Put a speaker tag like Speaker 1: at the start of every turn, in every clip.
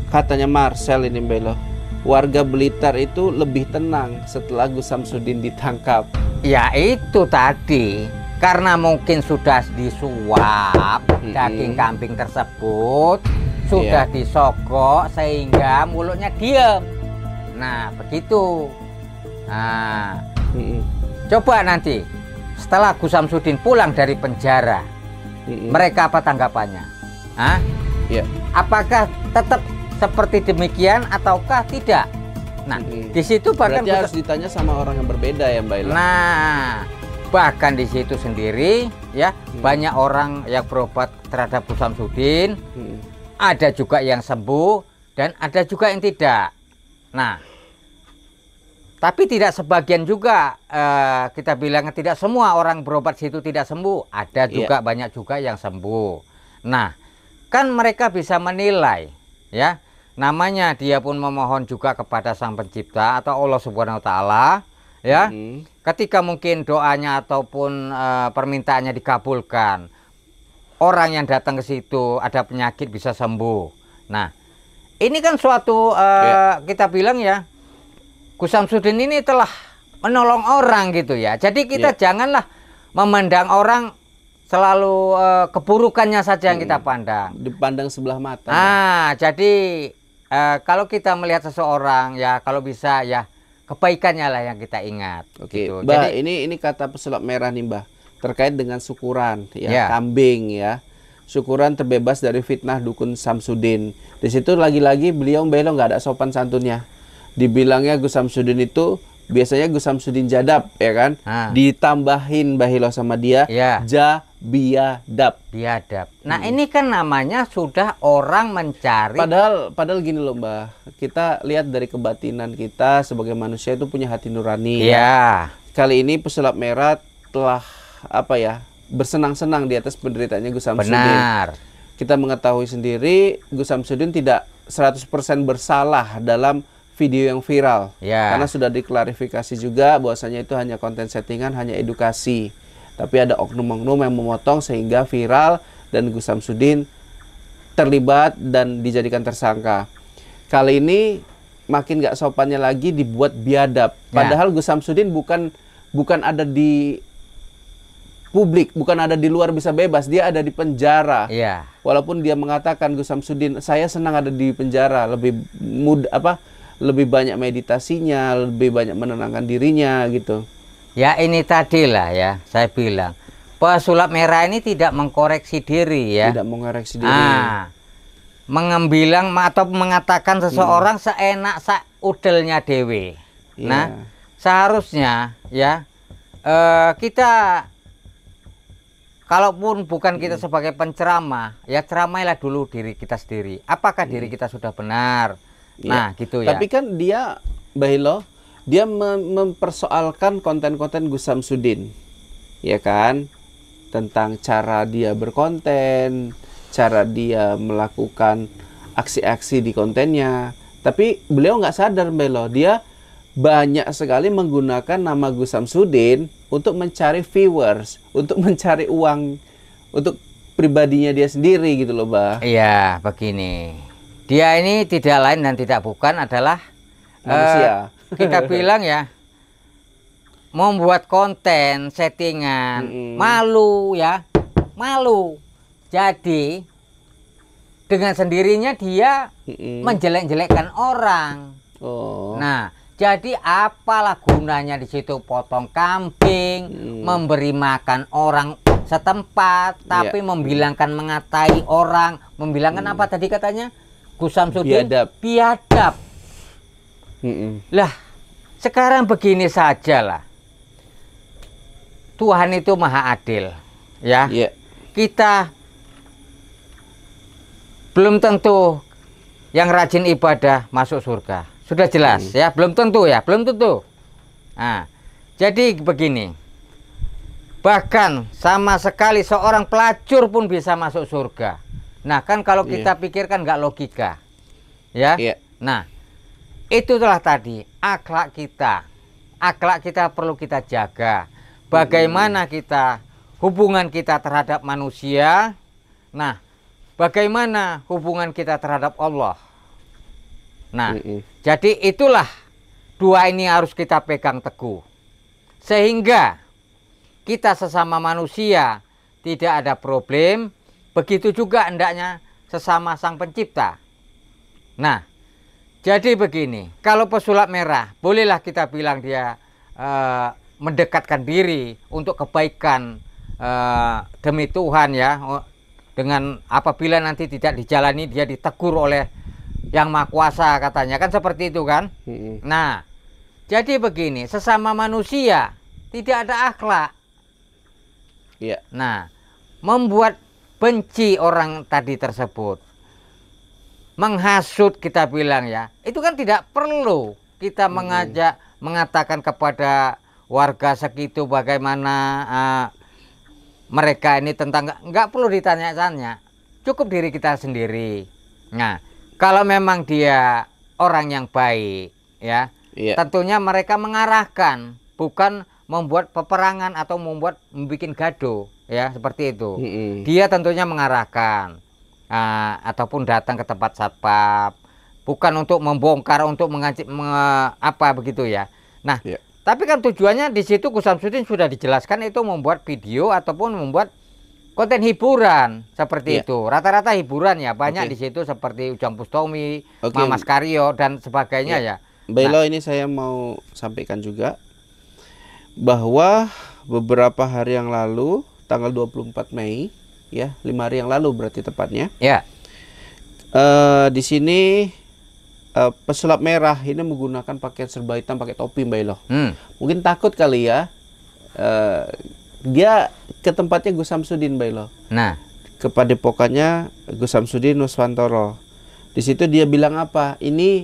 Speaker 1: katanya Marcel ini Belo, warga Blitar itu lebih tenang setelah Gus Samsudin ditangkap.
Speaker 2: Ya itu tadi, karena mungkin sudah disuap daging kambing tersebut, sudah disogok sehingga mulutnya diem. Nah begitu. Nah, coba nanti setelah Gus Samsudin pulang dari penjara, mereka apa tanggapannya? Hah? Apakah tetap seperti demikian ataukah tidak? Nah, di situ bahkan
Speaker 1: berarti harus ditanya sama orang yang berbeda ya Mbak Ila.
Speaker 2: Nah, bahkan di situ sendiri ya banyak orang yang berobat terhadap Gus Samsudin, ada juga yang sembuh dan ada juga yang tidak. Nah, tapi tidak sebagian juga kita bilang tidak semua orang berobat situ tidak sembuh. Ada juga banyak juga yang sembuh. Nah, kan mereka bisa menilai ya. Namanya dia pun memohon juga kepada Sang Pencipta atau Allah Subhanahu wa taala ya. Ketika mungkin doanya ataupun permintaannya dikabulkan, orang yang datang ke situ ada penyakit bisa sembuh. Nah, ini kan suatu kita bilang ya, Gus Samsudin ini telah menolong orang gitu ya. Jadi kita janganlah memandang orang selalu keburukannya saja yang kita pandang.
Speaker 1: Dipandang sebelah mata.
Speaker 2: Jadi kalau kita melihat seseorang ya, kalau bisa ya kebaikannya lah yang kita ingat.
Speaker 1: Oke,
Speaker 2: gitu.
Speaker 1: Mbah,
Speaker 2: jadi,
Speaker 1: ini kata pesulap merah nih Mbah, terkait dengan syukuran ya, kambing ya. Syukuran terbebas dari fitnah dukun Samsudin. Di situ lagi-lagi beliau Mbah nggak ada sopan santunnya. Dibilangnya Gus Samsudin itu biasanya Gus Samsudin jadab ya kan, ditambahin Bahilo sama dia biadab.
Speaker 2: Nah ini kan namanya sudah orang mencari.
Speaker 1: Padahal gini loh Mbah, kita lihat dari kebatinan kita sebagai manusia itu punya hati nurani. Kali ini pesulap merah telah bersenang-senang di atas penderitaannya Gus Samsudin.
Speaker 2: Benar.
Speaker 1: Kita mengetahui sendiri Gus Samsudin tidak 100% bersalah dalam video yang viral, karena sudah diklarifikasi juga bahwasanya itu hanya konten settingan, hanya edukasi. Tapi ada oknum-oknum yang memotong sehingga viral dan Gus Samsudin terlibat dan dijadikan tersangka. Kali ini makin gak sopannya lagi dibuat biadab. Padahal Gus Samsudin bukan ada di publik, bukan ada di luar bisa bebas, dia ada di penjara. Walaupun dia mengatakan Gus Samsudin, saya senang ada di penjara, lebih banyak meditasinya, lebih banyak menenangkan dirinya gitu.
Speaker 2: Ya ini tadilah ya, saya bilang pesulap merah ini tidak mengkoreksi diri ya.
Speaker 1: Tidak mengkoreksi diri.
Speaker 2: Mengambilang atau mengatakan seseorang seenak udelnya dewe. Nah, seharusnya ya kita kalaupun bukan kita sebagai penceramah, ya ceramailah dulu diri kita sendiri. Apakah diri kita sudah benar? Nah, gitu ya.
Speaker 1: Tapi kan dia, Bahilo, dia mempersoalkan konten-konten Gus Samsudin, ya kan? Tentang cara dia berkonten, cara dia melakukan aksi-aksi di kontennya. Tapi beliau nggak sadar, Bahilo, dia banyak sekali menggunakan nama Gus Samsudin untuk mencari viewers, untuk mencari uang, untuk pribadinya dia sendiri gitu loh, Bah.
Speaker 2: Iya, begini. Dia ini tidak lain dan tidak bukan adalah
Speaker 1: manusia.
Speaker 2: Kita bilang ya, membuat konten settingan, malu ya, malu. Jadi dengan sendirinya dia menjelek-jelekkan orang. Nah, jadi apalah gunanya di situ potong kambing, memberi makan orang setempat, tapi membilangkan mengatai orang, membilangkan apa tadi katanya? Gus Samsudin biadab. Lah, sekarang begini sajalah. Tuhan itu maha adil, ya. Kita belum tentu yang rajin ibadah masuk surga. Sudah jelas, ya. Belum tentu ya, belum tentu. Nah, jadi begini. Bahkan sama sekali seorang pelacur pun bisa masuk surga. Nah kan kalau kita pikirkan nggak logika, ya. Nah itulah tadi akhlak kita perlu kita jaga. Bagaimana kita hubungan kita terhadap manusia, nah bagaimana hubungan kita terhadap Allah. Nah, jadi itulah dua ini harus kita pegang teguh. Sehingga kita sesama manusia tidak ada problem, begitu juga hendaknya sesama Sang Pencipta. Nah, jadi begini, kalau pesulap merah, bolehlah kita bilang dia mendekatkan diri untuk kebaikan demi Tuhan ya. Dengan apabila nanti tidak dijalani, dia ditegur oleh Yang Maha Kuasa katanya, kan seperti itu kan. Nah, jadi begini, sesama manusia tidak ada akhlak.
Speaker 1: Iya.
Speaker 2: Nah, membuat benci orang tadi tersebut, menghasut kita bilang ya, itu kan tidak perlu kita mengatakan kepada warga segitu bagaimana mereka ini tentang, nggak perlu ditanya-tanya, cukup diri kita sendiri. Nah, kalau memang dia orang yang baik ya, tentunya mereka mengarahkan, bukan membuat peperangan atau membuat gaduh ya, seperti itu. Dia tentunya mengarahkan ataupun datang ke tempat satpam, bukan untuk membongkar, untuk apa begitu ya. Nah, tapi kan tujuannya di situ Gus Samsudin sudah dijelaskan itu membuat video ataupun membuat konten hiburan seperti itu. Rata-rata hiburan ya, banyak di situ seperti Ujang Bustomi, Mas Karyo dan sebagainya ya.
Speaker 1: Bailo, ini saya mau sampaikan juga bahwa beberapa hari yang lalu, tanggal 24 Mei ya, 5 hari yang lalu berarti tepatnya.
Speaker 2: Ya.
Speaker 1: Di sini pesulap merah ini menggunakan pakaian serba hitam, pakai topi, Mbak Ilo. Mungkin takut kali ya. Dia ke tempatnya Gus Samsudin, Mbak Ilo.
Speaker 2: Nah,
Speaker 1: ke padepokannya Gus Samsudin Nuswantoro. Di situ dia bilang apa? Ini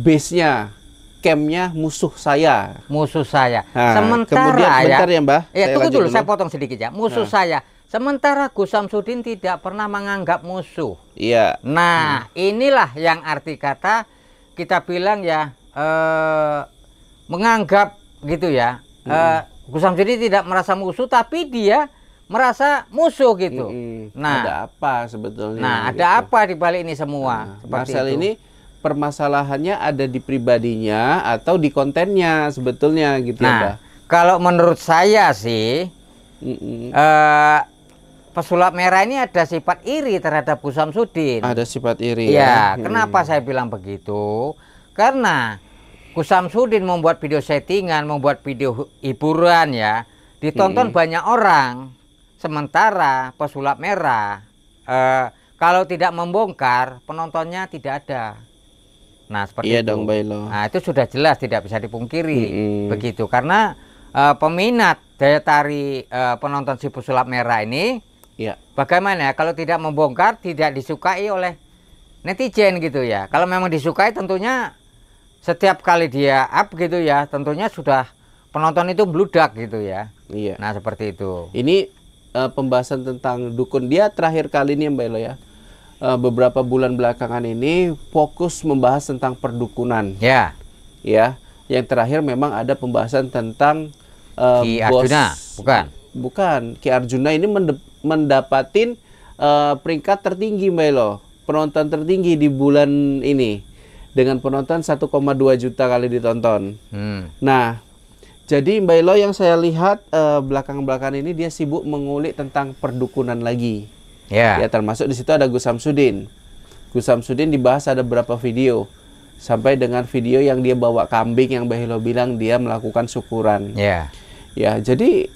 Speaker 1: base-nya, campnya musuh saya.
Speaker 2: Musuh saya.
Speaker 1: Nah,
Speaker 2: sementara
Speaker 1: kemudian, bentar ya, Mbah.
Speaker 2: Ya, tunggu dulu, saya potong sedikit ya. Musuh saya. Sementara Gus Samsudin tidak pernah menganggap musuh.
Speaker 1: Iya.
Speaker 2: Nah, inilah yang arti kata kita bilang ya, menganggap gitu ya. Gus Samsudin tidak merasa musuh, tapi dia merasa musuh gitu. Nah,
Speaker 1: ada apa sebetulnya?
Speaker 2: Nah, ada apa di balik ini semua?
Speaker 1: Masalah ini permasalahannya ada di pribadinya atau di kontennya sebetulnya gitu ya, Mbak?
Speaker 2: Kalau menurut saya sih, pesulap merah ini ada sifat iri terhadap Gus Samsudin.
Speaker 1: Ada sifat iri
Speaker 2: ya. Kenapa saya bilang begitu? Karena Gus Samsudin membuat video settingan, membuat video hiburan ya, ditonton banyak orang. Sementara pesulap merah, kalau tidak membongkar, penontonnya tidak ada. Nah, seperti itu.
Speaker 1: Dong, Bailo.
Speaker 2: Nah, itu sudah jelas, tidak bisa dipungkiri. Begitu, karena peminat daya tarik penonton si pesulap merah ini, bagaimana ya, kalau tidak membongkar, tidak disukai oleh netizen gitu ya. Kalau memang disukai, tentunya setiap kali dia up gitu ya, tentunya sudah penonton itu meludak gitu ya. Nah, seperti itu.
Speaker 1: Ini pembahasan tentang dukun, dia terakhir kali ini, Mbak Elo ya, beberapa bulan belakangan ini fokus membahas tentang perdukunan. Ya, yang terakhir memang ada pembahasan tentang
Speaker 2: Ki Arjuna,
Speaker 1: bukan Ki Arjuna ini mendapatin peringkat tertinggi, Mbak Elo, penonton tertinggi di bulan ini dengan penonton 1,2 juta kali ditonton. Nah, jadi Mbak Elo, yang saya lihat belakang-belakang ini dia sibuk mengulik tentang perdukunan lagi. Ya, termasuk di situ ada Gus Samsudin. Gus Samsudin dibahas ada berapa video, sampai dengan video yang dia bawa kambing yang Mbak Elo bilang dia melakukan syukuran. Ya, jadi